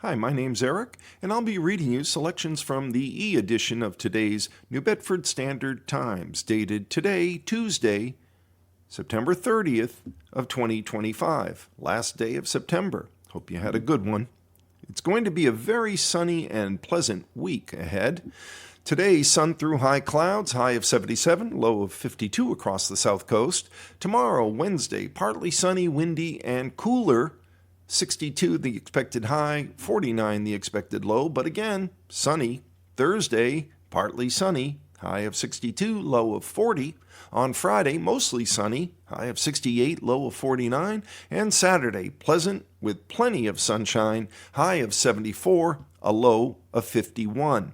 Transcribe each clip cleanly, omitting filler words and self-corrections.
Hi, my name's Eric, and I'll be reading you selections from the e-edition of today's New Bedford Standard Times, dated today, Tuesday, September 30th of 2025, last day of September. Hope you had a good one. It's going to be a very sunny and pleasant week ahead. Today, sun through high clouds, high of 77, low of 52 across the south coast. Tomorrow, Wednesday, partly sunny, windy, and cooler. 62 the expected high, 49 the expected low, but again, sunny. Thursday, partly sunny, high of 62, low of 40. On Friday, mostly sunny, high of 68, low of 49. And Saturday, pleasant with plenty of sunshine, high of 74, a low of 51.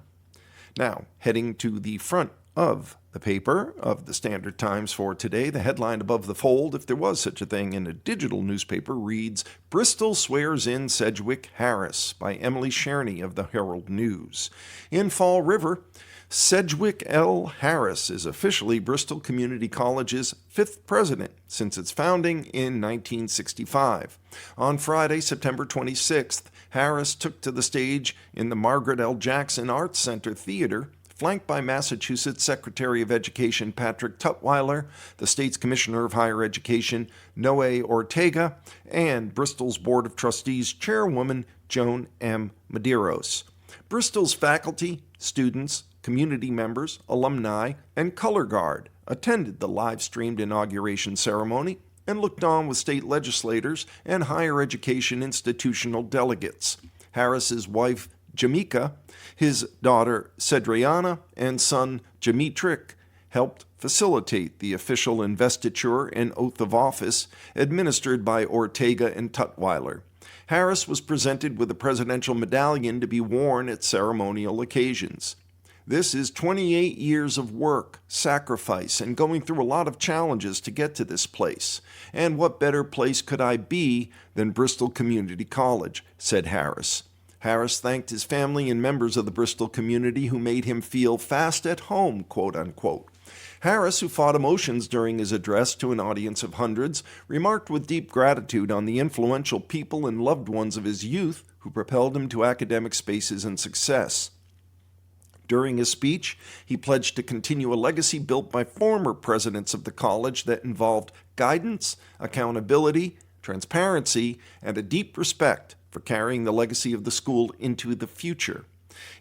Now, heading to the front of the paper of the Standard Times for today, the headline above the fold, if there was such a thing in a digital newspaper, reads, "Bristol Swears in Sedgwick Harris" by Emily Sherney of the Herald News. In Fall River, Sedgwick L. Harris is officially Bristol Community College's 5th president since its founding in 1965. On Friday, September 26th, Harris took to the stage in the Margaret L. Jackson Arts Center Theater, flanked by Massachusetts Secretary of Education Patrick Tutwiler, the state's Commissioner of Higher Education Noe Ortega, and Bristol's Board of Trustees Chairwoman Joan M. Medeiros. Bristol's faculty, students, community members, alumni, and color guard attended the live-streamed inauguration ceremony and looked on with state legislators and higher education institutional delegates. Harris's wife, Jamika, his daughter Cedriana, and son Jamitrik helped facilitate the official investiture and oath of office administered by Ortega and Tutwiler. Harris was presented with a presidential medallion to be worn at ceremonial occasions. This is 28 years of work, sacrifice, and going through a lot of challenges to get to this place. And what better place could I be than Bristol Community College, said Harris. Harris thanked his family and members of the Bristol community who made him feel fast at home, quote unquote. Harris, who fought emotions during his address to an audience of hundreds, remarked with deep gratitude on the influential people and loved ones of his youth who propelled him to academic spaces and success. During his speech, he pledged to continue a legacy built by former presidents of the college that involved guidance, accountability, transparency, and a deep respect for carrying the legacy of the school into the future.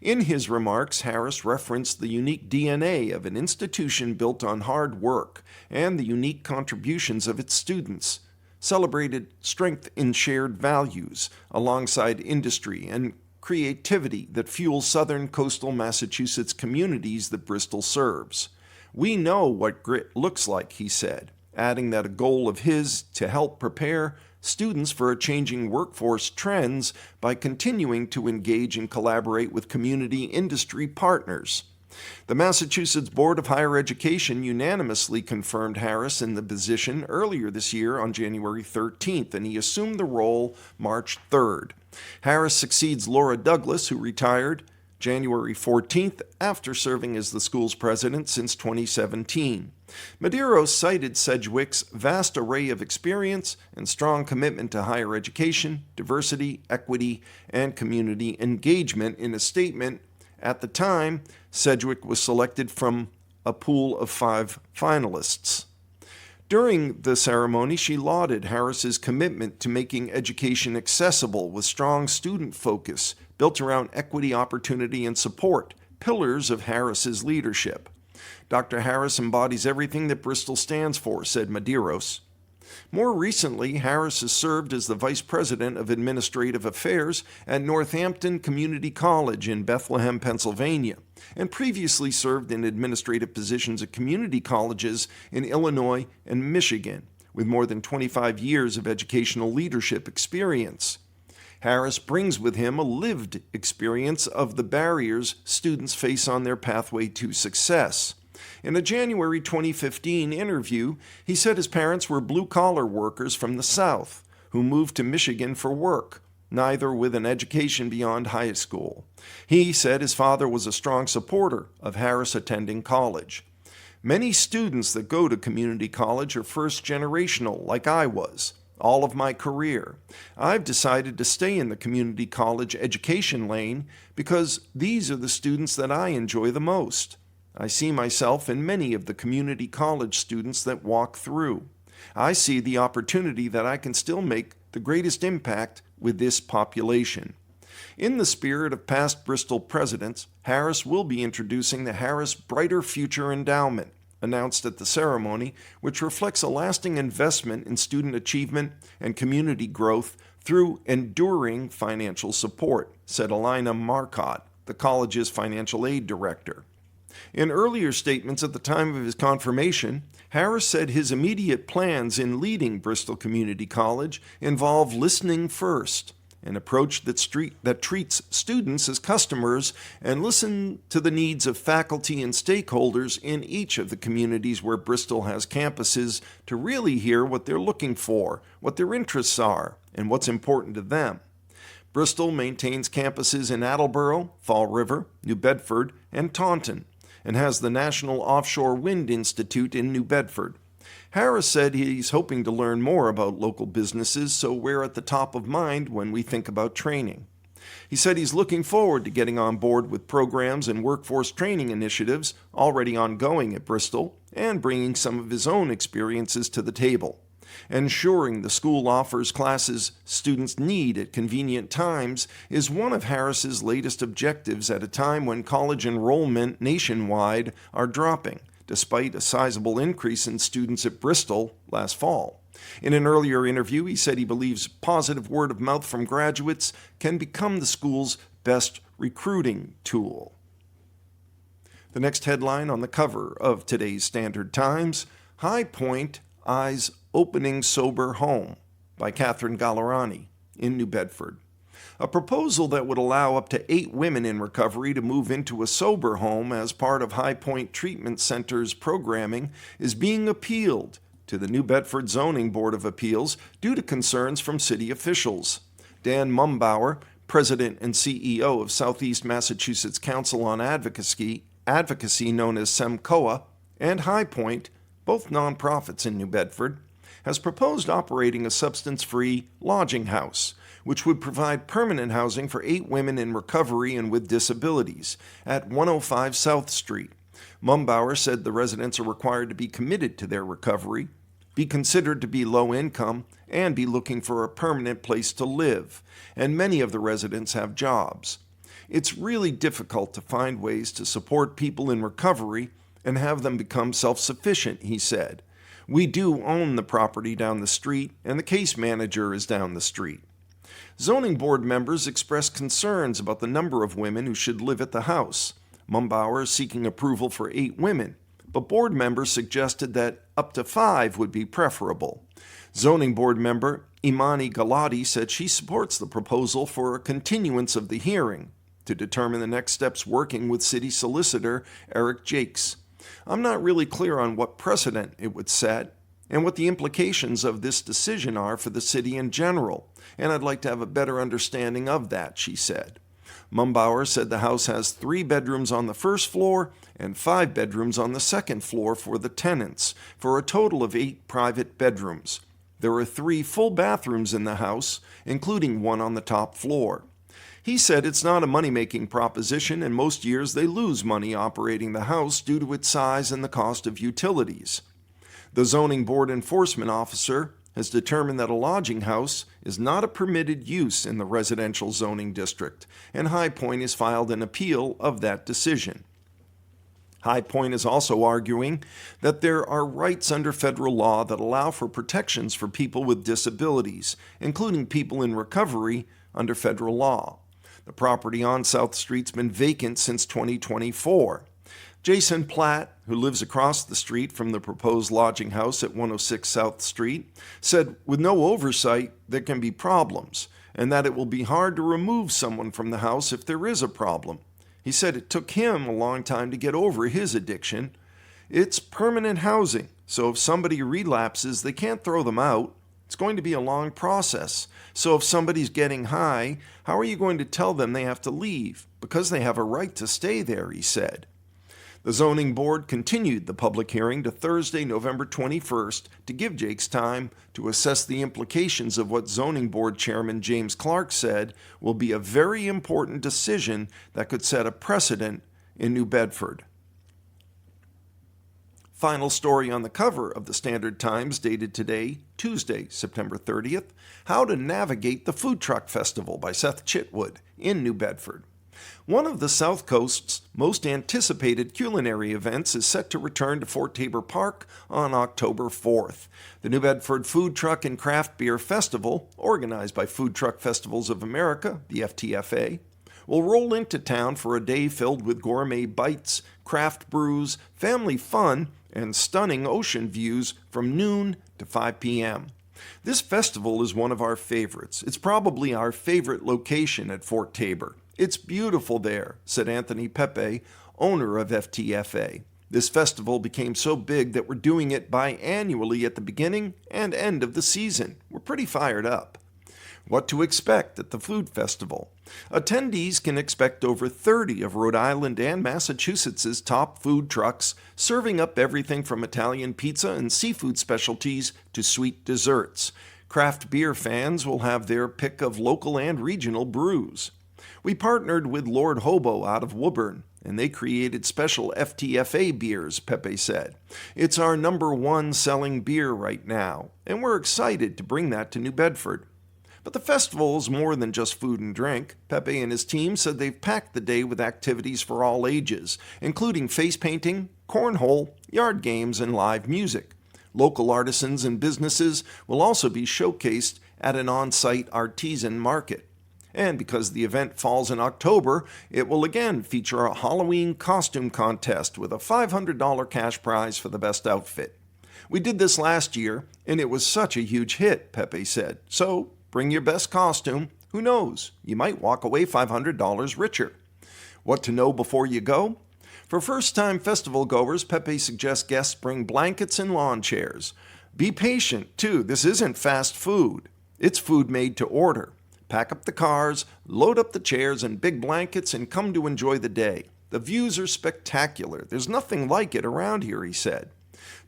In his remarks, Harris referenced the unique DNA of an institution built on hard work and the unique contributions of its students, celebrated strength in shared values alongside industry and creativity that fuels southern coastal Massachusetts communities that Bristol serves. "We know what grit looks like," he said, adding that a goal of his to help prepare students for a changing workforce trends by continuing to engage and collaborate with community industry partners. The Massachusetts Board of Higher Education unanimously confirmed Harris in the position earlier this year on January 13th, and he assumed the role March 3rd. Harris succeeds Laura Douglas, who retired January 14th after serving as the school's president since 2017. Medeiros cited Sedgwick's vast array of experience and strong commitment to higher education, diversity, equity, and community engagement in a statement. At the time, Sedgwick was selected from a pool of 5 finalists. During the ceremony, she lauded Harris's commitment to making education accessible with strong student focus built around equity, opportunity, and support, pillars of Harris's leadership. "Dr. Harris embodies everything that Bristol stands for," said Medeiros. More recently, Harris has served as the Vice President of Administrative Affairs at Northampton Community College in Bethlehem, Pennsylvania, and previously served in administrative positions at community colleges in Illinois and Michigan, with more than 25 years of educational leadership experience. Harris brings with him a lived experience of the barriers students face on their pathway to success. In a January 2015 interview, he said his parents were blue-collar workers from the South who moved to Michigan for work, neither with an education beyond high school. He said his father was a strong supporter of Harris attending college. "Many students that go to community college are first-generational, like I was. all of my career. I've decided to stay in the community college education lane because these are the students that I enjoy the most. I see myself in many of the community college students that walk through. I see the opportunity that I can still make the greatest impact with this population. In the spirit of past Bristol presidents, Harris will be introducing the Harris Brighter Future Endowment, announced at the ceremony, which reflects a lasting investment in student achievement and community growth through enduring financial support, said Elina Marcotte, the college's financial aid director. In earlier statements at the time of his confirmation, Harris said his immediate plans in leading Bristol Community College involve listening first, an approach that treats students as customers and listen to the needs of faculty and stakeholders in each of the communities where Bristol has campuses to really hear what they're looking for, what their interests are, and what's important to them. Bristol maintains campuses in Attleboro, Fall River, New Bedford, and Taunton, and has the National Offshore Wind Institute in New Bedford. Harris said he's hoping to learn more about local businesses, so we're at the top of mind when we think about training. He said he's looking forward to getting on board with programs and workforce training initiatives already ongoing at Bristol and bringing some of his own experiences to the table. Ensuring the school offers classes students need at convenient times is one of Harris's latest objectives at a time when college enrollment nationwide are dropping, despite a sizable increase in students at Bristol last fall. In an earlier interview, he said he believes positive word of mouth from graduates can become the school's best recruiting tool. The next headline on the cover of today's Standard Times, High Point Eyes Opening Sober Home by Catherine Gallerani in New Bedford. A proposal that would allow up to 8 women in recovery to move into a sober home as part of High Point Treatment Center's programming is being appealed to the New Bedford Zoning Board of Appeals due to concerns from city officials. Dan Mumbauer, president and CEO of Southeast Massachusetts Council on Advocacy known as SEMCOA, and High Point, both nonprofits in New Bedford, has proposed operating a substance-free lodging house, which would provide permanent housing for 8 women in recovery and with disabilities at 105 South Street. Mumbauer said the residents are required to be committed to their recovery, be considered to be low income, and be looking for a permanent place to live, and many of the residents have jobs. It's really difficult to find ways to support people in recovery and have them become self-sufficient, he said. We do own the property down the street, and the case manager is down the street. Zoning board members expressed concerns about the number of women who should live at the house. Mumbauer is seeking approval for 8 women, but board members suggested that up to 5 would be preferable. Zoning board member Imani Galati said she supports the proposal for a continuance of the hearing to determine the next steps, working with city solicitor Eric Jakes. I'm not really clear on what precedent it would set and what the implications of this decision are for the city in general, and I'd like to have a better understanding of that, she said. Mumbauer said the house has 3 bedrooms on the first floor and 5 bedrooms on the second floor for the tenants, for a total of 8 private bedrooms. There are 3 full bathrooms in the house, including one on the top floor. He said it's not a money-making proposition, and most years they lose money operating the house due to its size and the cost of utilities. The zoning board enforcement officer has determined that a lodging house is not a permitted use in the residential zoning district, and High Point has filed an appeal of that decision. High Point is also arguing that there are rights under federal law that allow for protections for people with disabilities, including people in recovery under federal law. The property on South Street's been vacant since 2024. Jason Platt, who lives across the street from the proposed lodging house at 106 South Street, said with no oversight there can be problems, and that it will be hard to remove someone from the house if there is a problem. He said it took him a long time to get over his addiction. It's permanent housing, so if somebody relapses, they can't throw them out. It's going to be a long process. So if somebody's getting high, how are you going to tell them they have to leave? Because they have a right to stay there, he said. The zoning board continued the public hearing to Thursday, November 21st to give Jakes time to assess the implications of what zoning board chairman James Clark said will be a very important decision that could set a precedent in New Bedford. Final story on the cover of the Standard Times dated today, Tuesday, September 30th, How to Navigate the Food Truck Festival by Seth Chitwood in New Bedford. One of the South Coast's most anticipated culinary events is set to return to Fort Taber Park on October 4th. The New Bedford Food Truck and Craft Beer Festival, organized by Food Truck Festivals of America, the FTFA, will roll into town for a day filled with gourmet bites, craft brews, family fun, and stunning ocean views from noon to 5 p.m. This festival is one of our favorites. It's probably our favorite location at Fort Taber. It's beautiful there, said Anthony Pepe, owner of FTFA. This festival became so big that we're doing it biannually at the beginning and end of the season. We're pretty fired up. What to expect at the food festival? Attendees can expect over 30 of Rhode Island and Massachusetts' top food trucks, serving up everything from Italian pizza and seafood specialties to sweet desserts. Craft beer fans will have their pick of local and regional brews. We partnered with Lord Hobo out of Woburn, and they created special FTFA beers, Pepe said. It's our #1 selling beer right now, and we're excited to bring that to New Bedford. But the festival is more than just food and drink. Pepe and his team said they've packed the day with activities for all ages, including face painting, cornhole, yard games, and live music. Local artisans and businesses will also be showcased at an on-site artisan market. And because the event falls in October, it will again feature a Halloween costume contest with a $500 cash prize for the best outfit. We did this last year, and it was such a huge hit, Pepe said. So, bring your best costume. Who knows? You might walk away $500 richer. What to know before you go? For first-time festival goers, Pepe suggests guests bring blankets and lawn chairs. Be patient, too. This isn't fast food. It's food made to order. Pack up the cars, load up the chairs and big blankets, and come to enjoy the day. The views are spectacular. There's nothing like it around here, he said.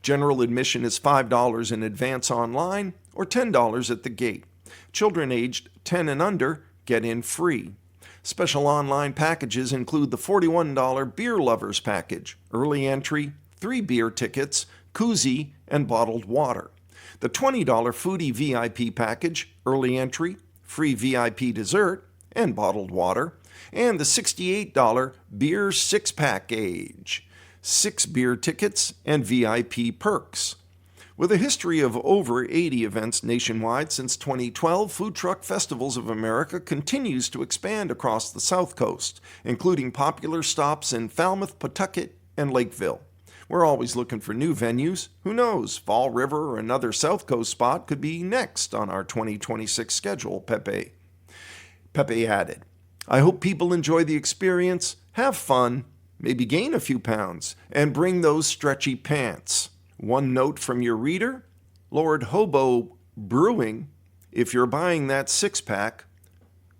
General admission is $5 in advance online or $10 at the gate. Children aged 10 and under get in free. Special online packages include the $41 Beer Lovers package, early entry, 3 beer tickets, koozie, and bottled water. The $20 Foodie VIP package, early entry, free VIP dessert, and bottled water. And the $68 Beer 6-pack age, 6 beer tickets, and VIP perks. With a history of over 80 events nationwide since 2012, Food Truck Festivals of America continues to expand across the South Coast, including popular stops in Falmouth, Pawtucket, and Lakeville. We're always looking for new venues. Who knows, Fall River or another South Coast spot could be next on our 2026 schedule, Pepe added. I hope people enjoy the experience, have fun, maybe gain a few pounds, and bring those stretchy pants. One note from your reader, Lord Hobo Brewing, if you're buying that 6-pack,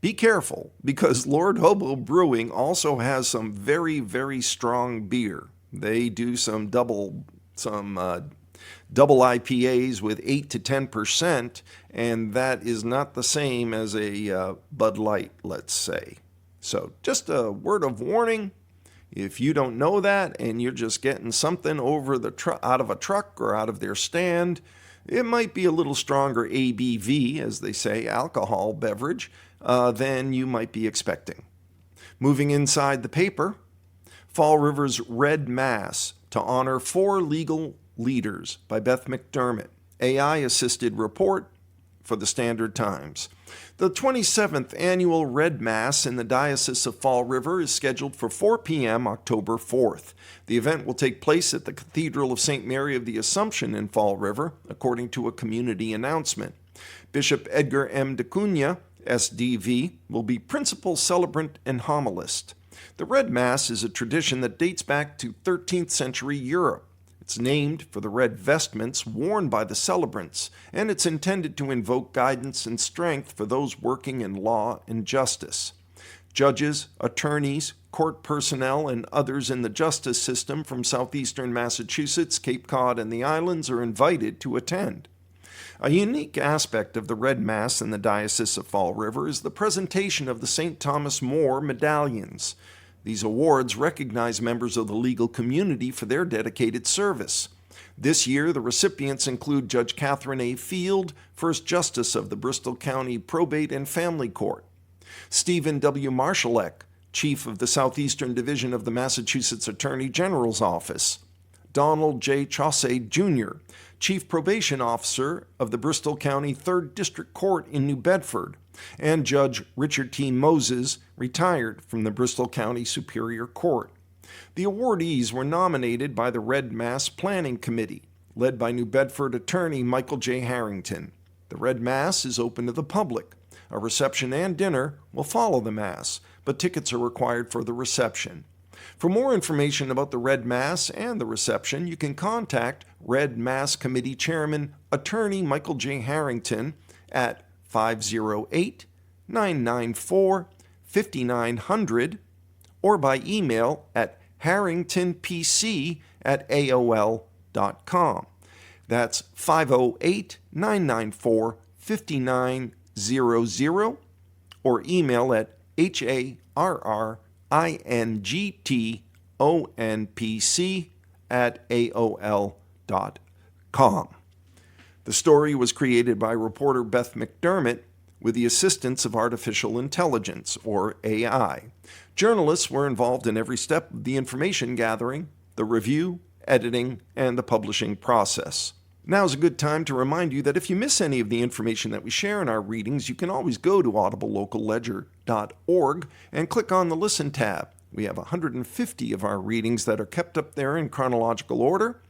be careful, because Lord Hobo Brewing also has some very, very strong beer. They do some double IPAs with 8 to 10%, and that is not the same as a Bud Light, let's say. So just a word of warning. If you don't know that and you're just getting something over out of a truck or out of their stand, it might be a little stronger ABV, as they say, alcohol beverage, than you might be expecting. Moving inside the paper, Fall River's Red Mass to honor 4 legal leaders by Beth McDermott, AI-assisted report for the Standard Times. The 27th annual Red Mass in the Diocese of Fall River is scheduled for 4 p.m. October 4th. The event will take place at the Cathedral of St. Mary of the Assumption in Fall River, according to a community announcement. Bishop Edgar M. DeCunha, SDV, will be principal celebrant and homilist. The Red Mass is a tradition that dates back to 13th century Europe. It's named for the red vestments worn by the celebrants, and it's intended to invoke guidance and strength for those working in law and justice. Judges, attorneys, court personnel, and others in the justice system from southeastern Massachusetts, Cape Cod, and the islands are invited to attend. A unique aspect of the Red Mass in the Diocese of Fall River is the presentation of the St. Thomas More medallions. These awards recognize members of the legal community for their dedicated service. This year, the recipients include Judge Catherine A. Field, First Justice of the Bristol County Probate and Family Court; Stephen W. Marshallek, Chief of the Southeastern Division of the Massachusetts Attorney General's Office; Donald J. Chaussee, Jr., Chief Probation Officer of the Bristol County 3rd District Court in New Bedford; and Judge Richard T. Moses, retired from the Bristol County Superior Court. The awardees were nominated by the Red Mass Planning Committee, led by New Bedford attorney Michael J. Harrington. The Red Mass is open to the public. A reception and dinner will follow the Mass, but tickets are required for the reception. For more information about the Red Mass and the reception, you can contact Red Mass Committee Chairman Attorney Michael J. Harrington at 508-994-5900 or by email at harringtonpc@aol.com. That's 508-994-5900 or email at harringtonpc@aol.com. The story was created by reporter Beth McDermott with the assistance of artificial intelligence, or AI. Journalists were involved in every step of the information gathering, the review, editing, and the publishing process. Now is a good time to remind you that if you miss any of the information that we share in our readings, you can always go to audiblelocalledger.org and click on the Listen tab. We have 150 of our readings that are kept up there in chronological order,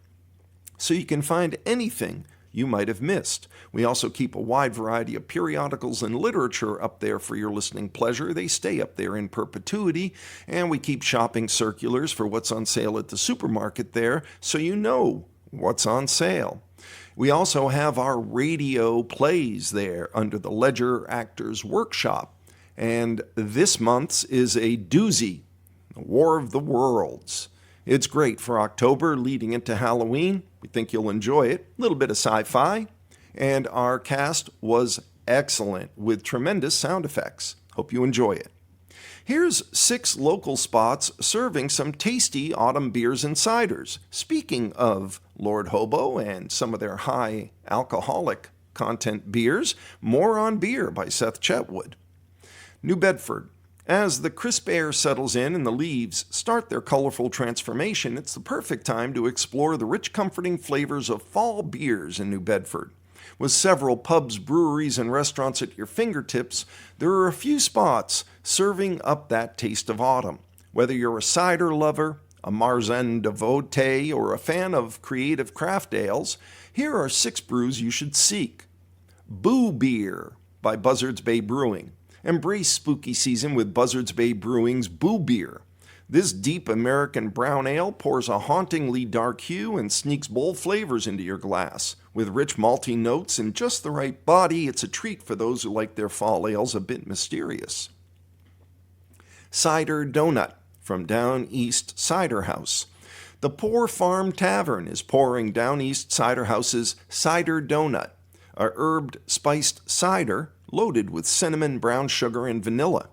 so you can find anything you might have missed. We also keep a wide variety of periodicals and literature up there for your listening pleasure. They stay up there in perpetuity, and we keep shopping circulars for what's on sale at the supermarket there, so you know what's on sale. We also have our radio plays there under the Ledger Actors Workshop, and this month's is a doozy, War of the Worlds. It's great for October leading into Halloween. We think you'll enjoy it. A little bit of sci-fi. And our cast was excellent with tremendous sound effects. Hope you enjoy it. Here's 6 local spots serving some tasty autumn beers and ciders. Speaking of Lord Hobo and some of their high alcoholic content beers, more on beer by Seth Chetwood. New Bedford. As the crisp air settles in and the leaves start their colorful transformation, it's the perfect time to explore the rich, comforting flavors of fall beers in New Bedford. With several pubs, breweries, and restaurants at your fingertips, there are a few spots serving up that taste of autumn. Whether you're a cider lover, a Marzen devotee, or a fan of creative craft ales, here are 6 brews you should seek. Boo Beer by Buzzards Bay Brewing. Embrace spooky season with Buzzards Bay Brewing's Boo Beer. This deep American brown ale pours a hauntingly dark hue and sneaks bold flavors into your glass. With rich malty notes and just the right body, it's a treat for those who like their fall ales a bit mysterious. Cider Donut from Down East Cider House. The Poor Farm Tavern is pouring Down East Cider House's Cider Donut, a herbed spiced cider loaded with cinnamon, brown sugar, and vanilla.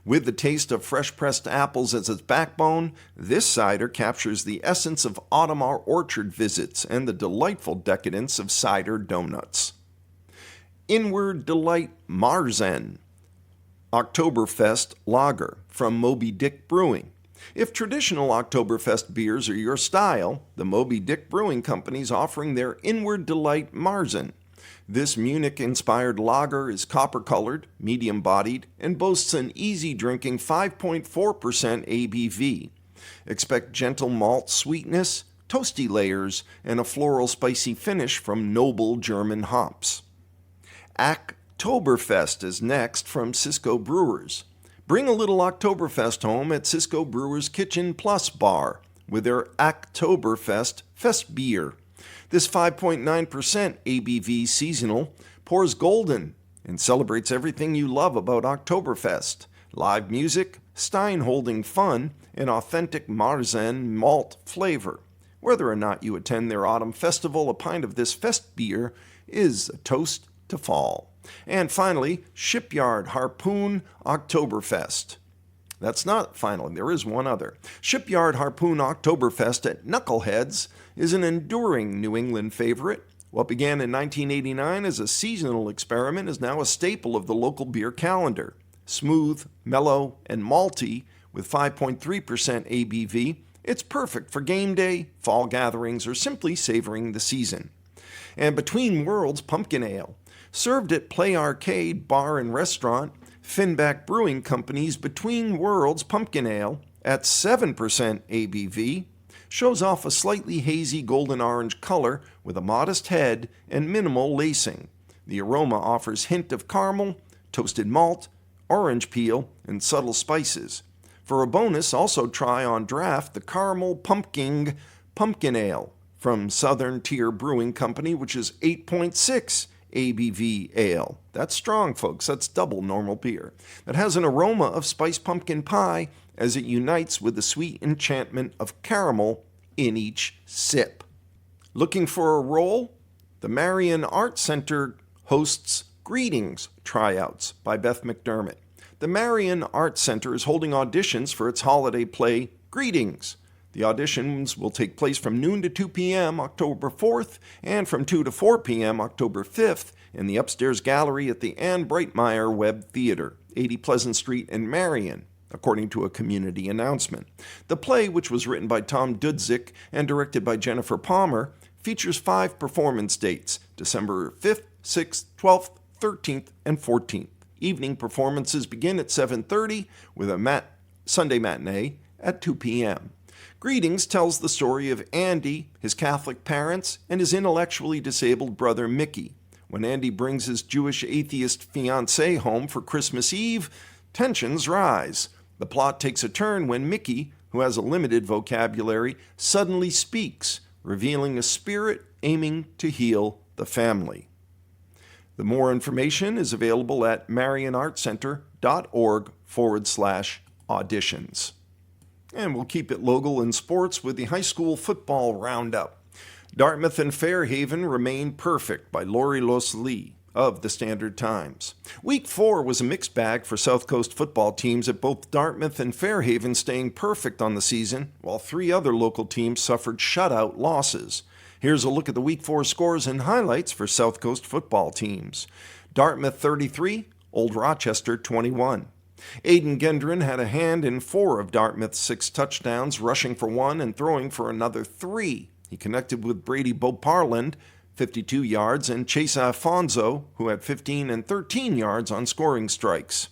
With the taste of fresh-pressed apples as its backbone, this cider captures the essence of autumn orchard visits and the delightful decadence of cider donuts. Inward Delight Marzen Oktoberfest Lager from Moby Dick Brewing. If traditional Oktoberfest beers are your style, the Moby Dick Brewing Company is offering their Inward Delight Marzen. This Munich-inspired lager is copper-colored, medium-bodied, and boasts an easy-drinking 5.4% ABV. Expect gentle malt sweetness, toasty layers, and a floral spicy finish from noble German hops. Oktoberfest is next from Cisco Brewers. Bring a little Oktoberfest home at Cisco Brewers Kitchen Plus Bar with their Oktoberfest Fest Beer. This 5.9% ABV seasonal pours golden and celebrates everything you love about Oktoberfest. live music, Stein-holding fun, and authentic Marzen malt flavor. Whether or not you attend their autumn festival, a pint of this fest beer is a toast to fall. And finally, Shipyard Harpoon Oktoberfest. That's not finally, there is one other. Shipyard Harpoon Oktoberfest at Knuckleheads is an enduring New England favorite. What began in 1989 as a seasonal experiment is now a staple of the local beer calendar. Smooth, mellow, and malty with 5.3% ABV, it's perfect for game day, fall gatherings, or simply savoring the season. And Between Worlds Pumpkin Ale, served at Play Arcade Bar and Restaurant, Finback Brewing Company's Between Worlds Pumpkin Ale at 7% ABV shows off a slightly hazy golden-orange color with a modest head and minimal lacing. The aroma offers hint of caramel, toasted malt, orange peel, and subtle spices. For a bonus, also try on draft the Caramel Pumpkin Ale from Southern Tier Brewing Company, which is 8.6 ABV ale. That's strong, folks. That's double normal beer. That has an aroma of spiced pumpkin pie as it unites with the sweet enchantment of caramel in each sip. Looking for a role? The Marion Art Center hosts Greetings Tryouts by Beth McDermott. The Marion Art Center is holding auditions for its holiday play, Greetings. The auditions will take place from noon to 2 p.m. October 4th and from 2 to 4 p.m. October 5th in the upstairs gallery at the Ann Breitmeyer Webb Theater, 80 Pleasant Street in Marion, according to a community announcement. The play, which was written by Tom Dudzik and directed by Jennifer Palmer, features 5 performance dates, December 5th, 6th, 12th, 13th, and 14th. Evening performances begin at 7:30 with a Sunday matinee at 2 p.m. Greetings tells the story of Andy, his Catholic parents, and his intellectually disabled brother Mickey. When Andy brings his Jewish atheist fiancée home for Christmas Eve, tensions rise. The plot takes a turn when Mickey, who has a limited vocabulary, suddenly speaks, revealing a spirit aiming to heal the family. The more information is available at marionartcenter.org/auditions. And we'll keep it local in sports with the high school football roundup. Dartmouth and Fairhaven remain perfect by Lori Loslee of the Standard Times. Week 4 was a mixed bag for South Coast football teams at both Dartmouth and Fairhaven staying perfect on the season, while 3 other local teams suffered shutout losses. Here's a look at the Week 4 scores and highlights for South Coast football teams. Dartmouth 33, Old Rochester 21. Aidan Gendron had a hand in 4 of Dartmouth's 6 touchdowns, rushing for 1 and throwing for another 3. He connected with Brady Boparland, 52 yards, and Chase Afonso, who had 15 and 13 yards on scoring strikes.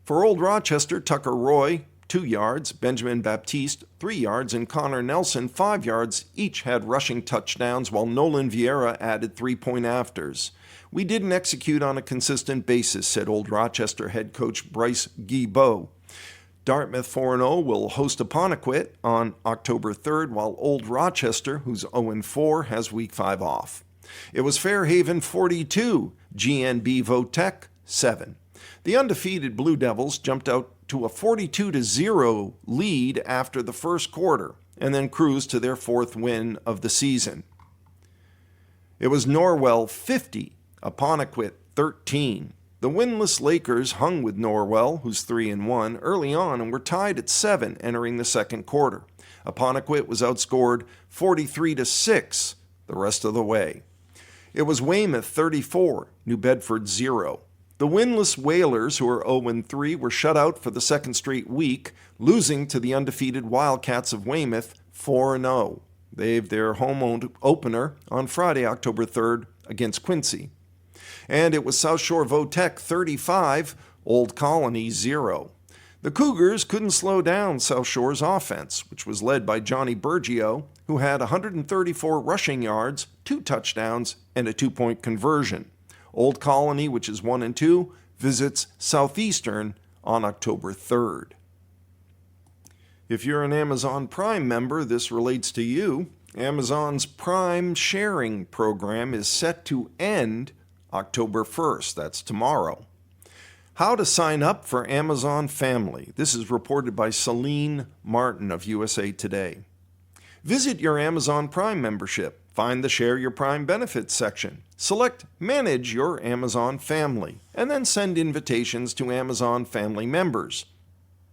For Old Rochester, Tucker Roy, 2 yards, Benjamin Baptiste, 3 yards, and Connor Nelson, 5 yards, each had rushing touchdowns, while Nolan Vieira added 3-point afters. We didn't execute on a consistent basis, said Old Rochester head coach Bryce Guillebeau. Dartmouth 4-0 will host Apponequet on October 3rd, while Old Rochester, who's 0-4, has Week 5 off. It was Fairhaven 42, GNB Votech 7. The undefeated Blue Devils jumped out to a 42-0 lead after the first quarter and then cruised to their 4th win of the season. It was Norwell 50, Apponequet 13. The winless Lakers hung with Norwell, who's 3-1, early on and were tied at 7 entering the second quarter. Apponequet was outscored 43-6 the rest of the way. It was Weymouth 34, New Bedford 0. The winless Whalers, who are 0-3, were shut out for the second straight week, losing to the undefeated Wildcats of Weymouth 4-0. They have their home opener on Friday, October 3rd, against Quincy. And it was South Shore Votech 35, Old Colony 0. The Cougars couldn't slow down South Shore's offense, which was led by Johnny Bergio, who had 134 rushing yards, 2 touchdowns, and a 2-point conversion. Old Colony, which is 1-2, visits Southeastern on October 3rd. If you're an Amazon Prime member, this relates to you. Amazon's Prime sharing program is set to end October 1st. That's tomorrow. How to sign up for Amazon Family. This is reported by Celine Martin of USA Today. Visit your Amazon Prime membership. Find the Share Your Prime Benefits section. Select Manage Your Amazon Family, and then send invitations to Amazon Family members.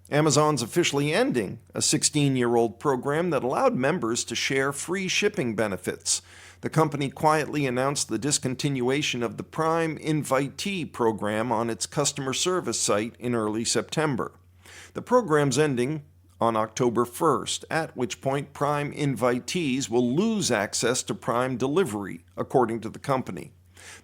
Amazon's officially ending a 16-year-old program that allowed members to share free shipping benefits. The company quietly announced the discontinuation of the Prime Invitee program on its customer service site in early September. The program's ending on October 1st, at which point Prime invitees will lose access to Prime delivery, according to the company.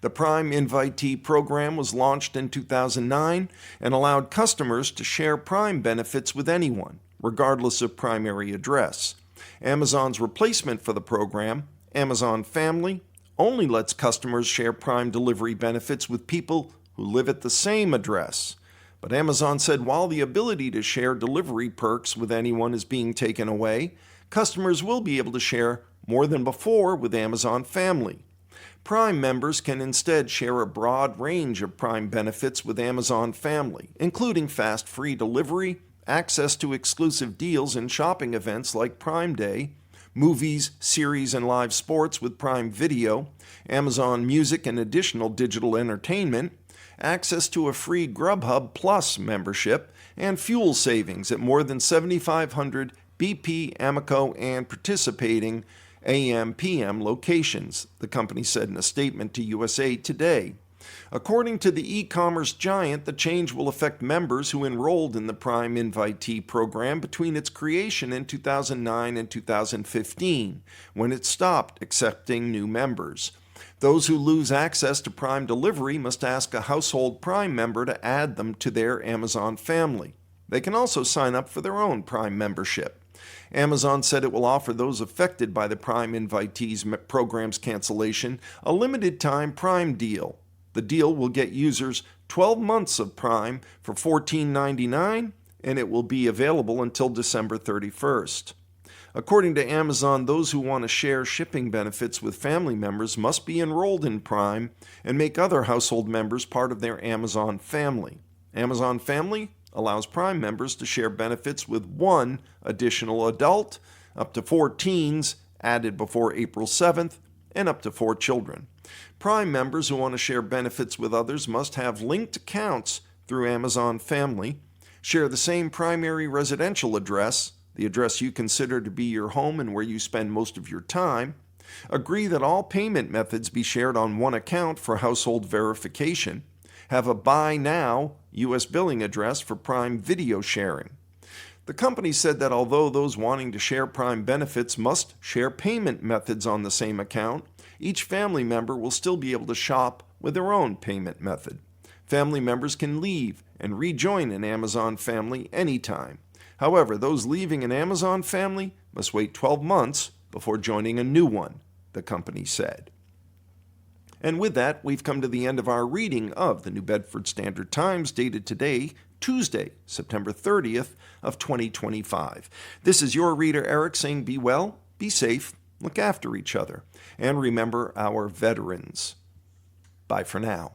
The Prime Invitee program was launched in 2009 and allowed customers to share Prime benefits with anyone, regardless of primary address. Amazon's replacement for the program, Amazon Family, only lets customers share Prime delivery benefits with people who live at the same address. But Amazon said while the ability to share delivery perks with anyone is being taken away, customers will be able to share more than before with Amazon Family. Prime members can instead share a broad range of Prime benefits with Amazon Family, including fast free delivery, access to exclusive deals and shopping events like Prime Day, movies, series, and live sports with Prime Video, Amazon Music and additional digital entertainment, access to a free Grubhub Plus membership, and fuel savings at more than 7,500 BP, Amoco, and participating AM/PM locations, the company said in a statement to USA Today. According to the e-commerce giant, the change will affect members who enrolled in the Prime Invitee program between its creation in 2009 and 2015, when it stopped accepting new members. Those who lose access to Prime delivery must ask a household Prime member to add them to their Amazon Family. They can also sign up for their own Prime membership. Amazon said it will offer those affected by the Prime Invitees program's cancellation a limited-time Prime deal. The deal will get users 12 months of Prime for $14.99, and it will be available until December 31st. According to Amazon, those who want to share shipping benefits with family members must be enrolled in Prime and make other household members part of their Amazon Family. Amazon Family allows Prime members to share benefits with one additional adult, up to 4 teens added before April 7th, and up to 4 children. Prime members who want to share benefits with others must have linked accounts through Amazon Family, share the same primary residential address, the address you consider to be your home and where you spend most of your time, agree that all payment methods be shared on one account for household verification, have a Buy Now U.S. billing address for Prime video sharing. The company said that although those wanting to share Prime benefits must share payment methods on the same account, each family member will still be able to shop with their own payment method. Family members can leave and rejoin an Amazon Family anytime. However, those leaving an Amazon Family must wait 12 months before joining a new one, the company said. And with that, we've come to the end of our reading of the New Bedford Standard Times, dated today, Tuesday, September 30th of 2025. This is your reader, Eric, saying be well, be safe, look after each other, and remember our veterans. Bye for now.